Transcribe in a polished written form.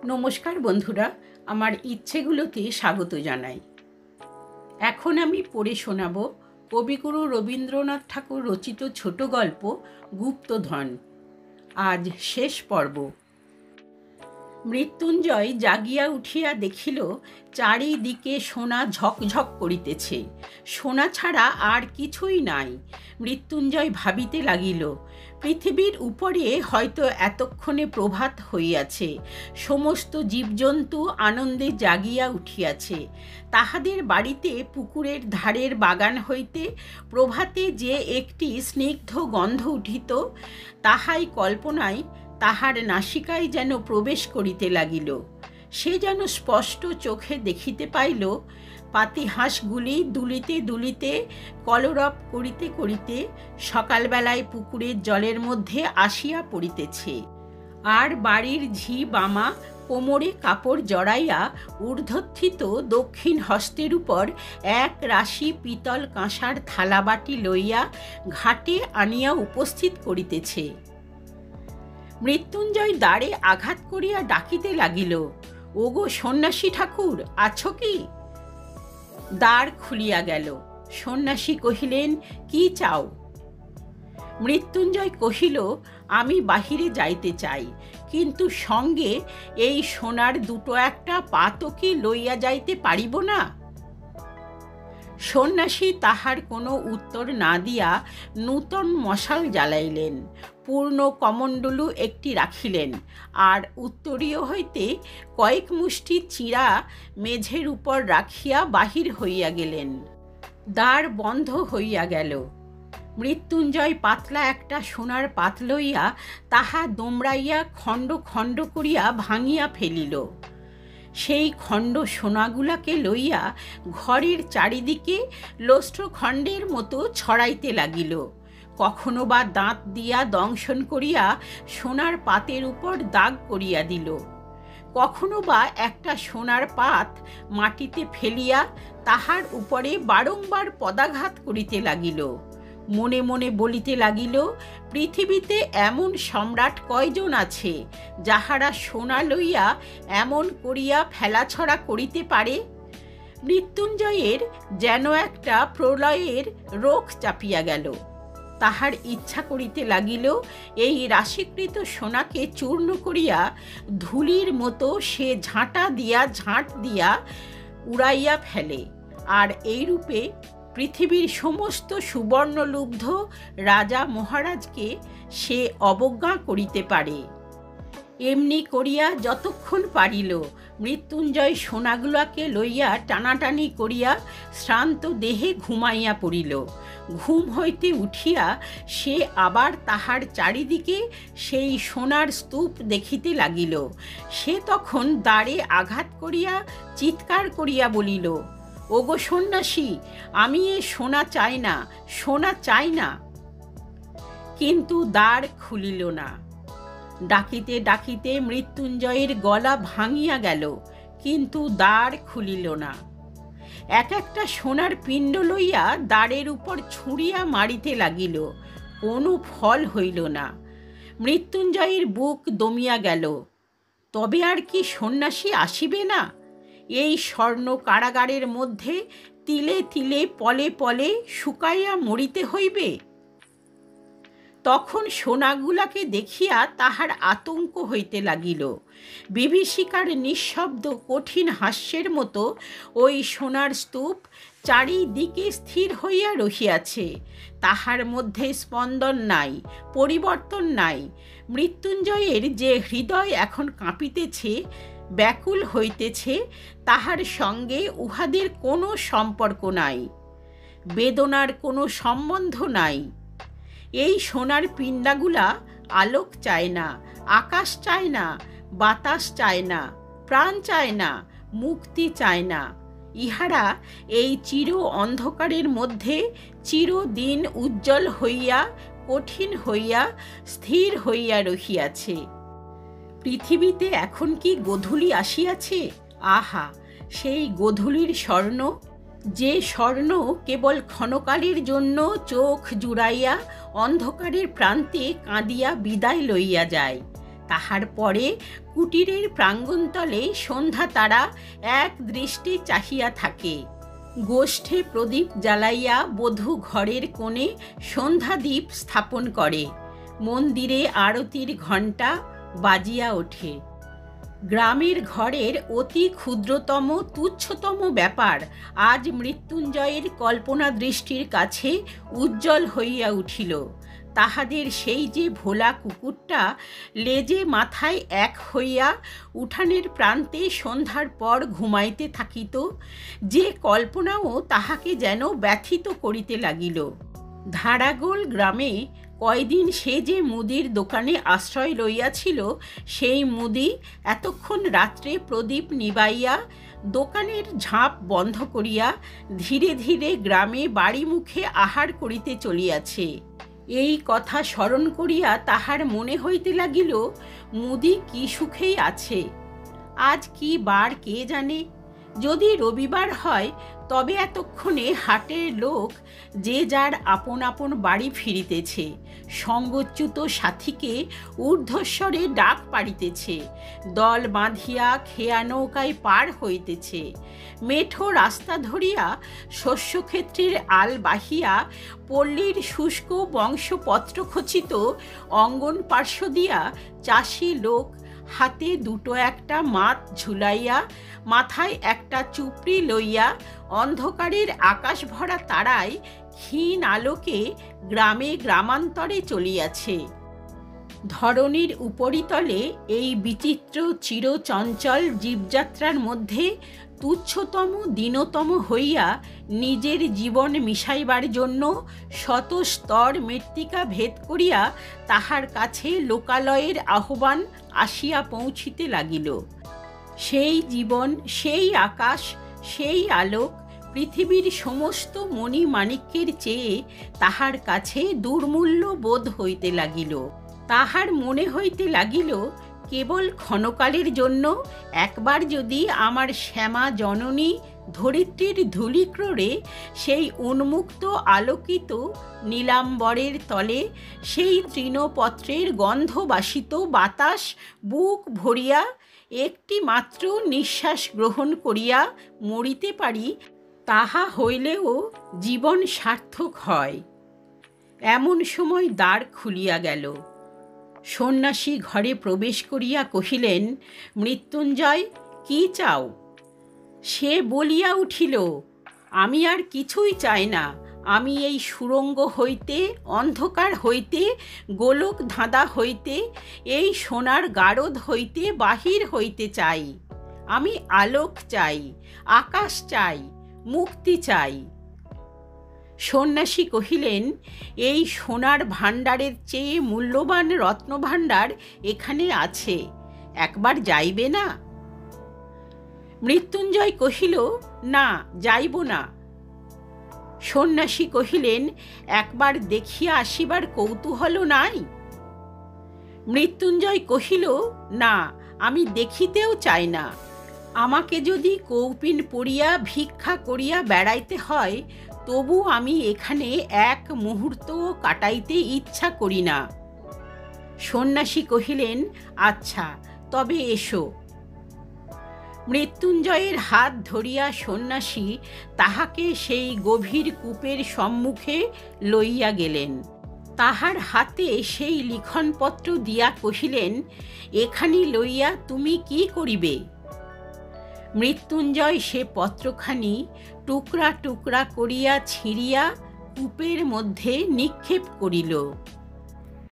নমস্কার বন্ধুরা, আমার ইচ্ছেগুলোতে স্বাগত জানাই। এখন আমি পড়ে শোনাব কবিগুরু রবীন্দ্রনাথ ঠাকুর রচিত ছোট গল্প গুপ্তধন। আজ শেষ পর্ব। মৃত্যুঞ্জয় জাগিয়া উঠিয়া দেখিল চারিদিকে সোনা ঝকঝক করিতেছে। সোনা ছাড়া আর কিছুই নাই। মৃত্যুঞ্জয় ভাবিতে লাগিল, পৃথিবীর উপরে হয়তো এতক্ষণে প্রভাত হইয়াছে, সমস্ত জীবজন্তু আনন্দে জাগিয়া উঠিয়াছে। তাহাদের বাড়িতে পুকুরের ধারের বাগান হইতে প্রভাতে যে একটি স্নিগ্ধ গন্ধ উঠিত, তাহাই কল্পনায় তাহার নাসিকায় যেন প্রবেশ করিতে লাগিল। সে যেন স্পষ্ট চোখে দেখিতে পাইল পাতিহাঁসগুলি দুলিতে দুলিতে কলরব করিতে করিতে সকালবেলায় পুকুরের জলের মধ্যে আসিয়া পড়িতেছে, আর বাড়ির ঝি বামা কোমরে কাপড় জড়াইয়া ঊর্ধ্বস্থিত দক্ষিণ হস্তের উপর এক রাশি পিতল কাঁসার থালাবাটি লইয়া ঘাটে আনিয়া উপস্থিত করিতেছে। মৃত্যুঞ্জয় দ্বারে আঘাত করিয়া ডাকিতে লাগিল, ওগো সন্ন্যাসী ঠাকুর, আছো কি? দ্বার খুলিয়া গেল। সন্ন্যাসী কহিলেন, কি চাও? মৃত্যুঞ্জয় কহিল, আমি বাহিরে যাইতে চাই, কিন্তু সঙ্গে এই সোনার দুটো একটা পাতও কি লইয়া যাইতে পারিব না? সন্ন্যাসী তাহার কোনো উত্তর না দিয়া নূতন মশাল জ্বালাইলেন, পূর্ণ কমণ্ডলু একটি রাখিলেন, আর উত্তরীয় হইতে কয়েক মুষ্টি চিঁড়া মেঝের উপর রাখিয়া বাহির হইয়া গেলেন। দ্বার বন্ধ হইয়া গেল। মৃত্যুঞ্জয় পাতলা একটা সোনার পাত লইয়া তাহা দোমড়াইয়া খণ্ড খণ্ড করিয়া ভাঙিয়া ফেলিল। সেই খণ্ড সোনাগুলাকে লইয়া ঘরের চারিদিকে লোষ্ট্রখণ্ডের মতো ছড়াইতে লাগিল। কখনো বা দাঁত দিয়া দংশন করিয়া সোনার পাতের উপর দাগ করিয়া দিল, কখনো বা একটা সোনার পাত মাটিতে ফেলিয়া তাহার উপরে বারংবার পদাঘাত করিতে লাগিল। মনে মনে বলিতে লাগিল, পৃথিবীতে এমন সম্রাট কয়জন আছে যাহারা সোনা লইয়া এমন করিয়া ফেলাছড়া করিতে পারে? মৃত্যুঞ্জয়ের যেন একটা প্রলয়ের রোগ চাপিয়া গেল। তাহার ইচ্ছা করিতে লাগিল এই রাশিকৃত সোনাকে চূর্ণ করিয়া ধুলির মতো সে ঝাঁট দিয়া উড়াইয়া ফেলে, আর এইরূপে পৃথিবীর সমস্ত সুবর্ণলুব্ধ রাজা মহারাজকে সে অবজ্ঞা করিতে পারে। এমনি করিয়া যতক্ষণ পারিল মৃত্যুঞ্জয় সোনাগুলাকে লইয়া টানাটানি করিয়া শ্রান্ত দেহে ঘুমাইয়া পড়িল। ঘুম হইতে উঠিয়া সে আবার তাহার চারিদিকে সেই সোনার স্তূপ দেখিতে লাগিল। সে তখন দ্বারে আঘাত করিয়া চিৎকার করিয়া বলিল, ওগো সন্ন্যাসী, আমি এ সোনা চাই না, সোনা চাই না। কিন্তু দ্বার খুলিল না। ডাকিতে ডাকিতে মৃত্যুঞ্জয়ের গলা ভাঙিয়া গেল, কিন্তু দ্বার খুলিল না। এক একটা সোনার পিণ্ড লইয়া দ্বারের উপর ছুঁড়িয়া মারিতে লাগিল, কোনো ফল হইল না। মৃত্যুঞ্জয়ের বুক দমিয়া গেল। তবে আর কি সন্ন্যাসী আসিবে না? এই স্বর্ণ কারাগারের মধ্যে তিলে তিলে পলে পলে শুকাইয়া মরিতে হইবে? তখন সোনাগুলাকে দেখিয়া তাহার আতঙ্ক হইতে লাগিল। বিভীষিকার নিঃশব্দ কঠিন হাস্যের মতো ওই সোনার স্তূপ চারিদিকে স্থির হইয়া রহিয়াছে। তাহার মধ্যে স্পন্দন নাই, পরিবর্তন নাই। মৃত্যুঞ্জয়ের যে হৃদয় এখন কাঁপিতেছে, ব্যাকুল হইতেছে, তাহার সঙ্গে উহাদের কোনো সম্পর্ক নাই, বেদনার কোনো সম্বন্ধ নাই। এই সোনার পিণ্ডাগুলা আলোক চায় না, আকাশ চায় না, বাতাস চায় না, প্রাণ চায় না, মুক্তি চায় না। ইহারা এই চির অন্ধকারের মধ্যে চিরদিন উজ্জ্বল হইয়া, কঠিন হইয়া, স্থির হইয়া রহিয়াছে। পৃথিবীতে এখন কি গোধূলি আসিয়াছে? আহা, সেই গোধূলির স্বর্ণ, যে স্বর্ণ কেবল ক্ষণকালের জন্য চোখ জুড়াইয়া অন্ধকারের প্রান্তে কাঁদিয়া বিদায় লইয়া যায়। তাহার পরে কুটিরের প্রাঙ্গণতলে সন্ধ্যা তারা এক দৃষ্টি চাহিয়া থাকে। গোষ্ঠে প্রদীপ জ্বালাইয়া বধূ ঘরের কোণে সন্ধ্যাদীপ স্থাপন করে। মন্দিরে আরতির ঘণ্টা বাজিয়া ওঠে। গ্রামের ঘরের অতি ক্ষুদ্রতম তুচ্ছতম ব্যাপার আজ মৃত্যুঞ্জয়ের কল্পনা দৃষ্টির কাছে উজ্জ্বল হইয়া উঠিল। তাহাদের সেই যে ভোলা কুকুরটা লেজে মাথায় এক হইয়া উঠানের প্রান্তে সন্ধ্যার পর ঘুমাইতে থাকিত, যে কল্পনাও তাহাকে যেন ব্যথিত করিতে লাগিল। ধারাগোল গ্রামে কয়দিন সে যে মুদির দোকানে আশ্রয় লইয়াছিল, সেই মুদি এতক্ষণ রাত্রে প্রদীপ নিবাইয়া দোকানের ঝাঁপ বন্ধ করিয়া ধীরে ধীরে গ্রামে বাড়ি মুখে আহার করিতে চলিয়াছে। এই কথা স্মরণ করিয়া তাহার মনে হইতে লাগিল, মুদি কি সুখেই আছে। আজ কি বার কে জানে, যদি রবিবার হয় তবে এতক্ষণে হাটের লোক যে যার আপন আপন বাড়ি ফিরিতেছে, সঙ্গচ্যুত সাথীকে ঊর্ধ্বস্বরে ডাক পাড়িতেছে, দল বাঁধিয়া খেয়া নৌকায় পার হইতেছে, মেঠো রাস্তা ধরিয়া শস্যক্ষেত্রের আল বাহিয়া পল্লীর শুষ্ক বংশপত্রখচিত অঙ্গন পার্শ্ব দিয়া চাষি লোক হাতে দুটো একটা মাছ ঝুলাইয়া মাথায় একটা চুপড়ি লইয়া অন্ধকারের আকাশ ভরা তারায় ক্ষীণ আলোকে গ্রামে গ্রামান্তরে চলিয়াছে। ধরণীর উপরিতলে এই বিচিত্র চিরচঞ্চল জীবযাত্রার মধ্যে তুচ্ছতম দীনতম হইয়া নিজের জীবন মিশাইবার জন্য শত স্তর মৃত্তিকা ভেদ করিয়া তাহার কাছে লোকালয়ের আহ্বান আসিয়া পৌঁছিতে লাগিল। সেই জীবন, সেই আকাশ, সেই আলোক পৃথিবীর সমস্ত মণিমাণিক্যের চেয়ে তাহার কাছে দুর্মূল্য বোধ হইতে লাগিল। তাহার মনে হইতে লাগিল, কেবল ক্ষণকালের জন্য একবার যদি আমার শ্যামা জননী ধরিত্রীর ধূলিক্রোড়ে সেই উন্মুক্ত আলোকিত নীলাম্বরের তলে সেই তৃণপত্রের গন্ধবাসিত বাতাস বুক ভরিয়া একটি মাত্র নিঃশ্বাস গ্রহণ করিয়া মরিতে পারি, তাহা হইলেও জীবন সার্থক হয়। এমন সময় দ্বার খুলিয়া গেল। সন্ন্যাসী ঘরে প্রবেশ করিয়া কহিলেন, মৃত্যুঞ্জয়, কি চাও? সে বলিয়া উঠিল, আমি আর কিছুই চাই না। আমি এই সুরঙ্গ হইতে, অন্ধকার হইতে, গোলক ধাঁধা হইতে, এই সোনার গারদ হইতে বাহির হইতে চাই। আমি আলোক চাই, আকাশ চাই, মুক্তি চাই। সন্ন্যাসী কহিলেন, এই সোনার ভাণ্ডারের চেয়ে মূল্যবান রত্নভাণ্ডার এখানে আছে, একবার যাইবে না? মৃত্যুঞ্জয় কহিল, না, যাইব না। সন্ন্যাসী কহিলেন, একবার দেখিয়া আসিবার কৌতূহল নাই? মৃত্যুঞ্জয় কহিল, না, আমি দেখিতেও চাই না। আমাকে যদি কৌপিন পরিয়া ভিক্ষা করিয়া বেড়াইতে হয়, তবু আমি এখানে এক মুহূর্তও কাটাইতে ইচ্ছা করি না। সন্ন্যাসী কহিলেন, আচ্ছা, তবে এসো। মৃত্যুঞ্জয়ের হাত ধরিয়া সন্ন্যাসী তাহাকে সেই গভীর কূপের সম্মুখে লইয়া গেলেন। তাহার হাতে সেই লিখনপত্র দিয়া কহিলেন, এখানি লইয়া তুমি কি করিবে? মৃত্যুঞ্জয় সে পত্রখানি টুকরা টুকরা করিয়া ছিঁড়িয়া কূপের মধ্যে নিক্ষেপ করিল।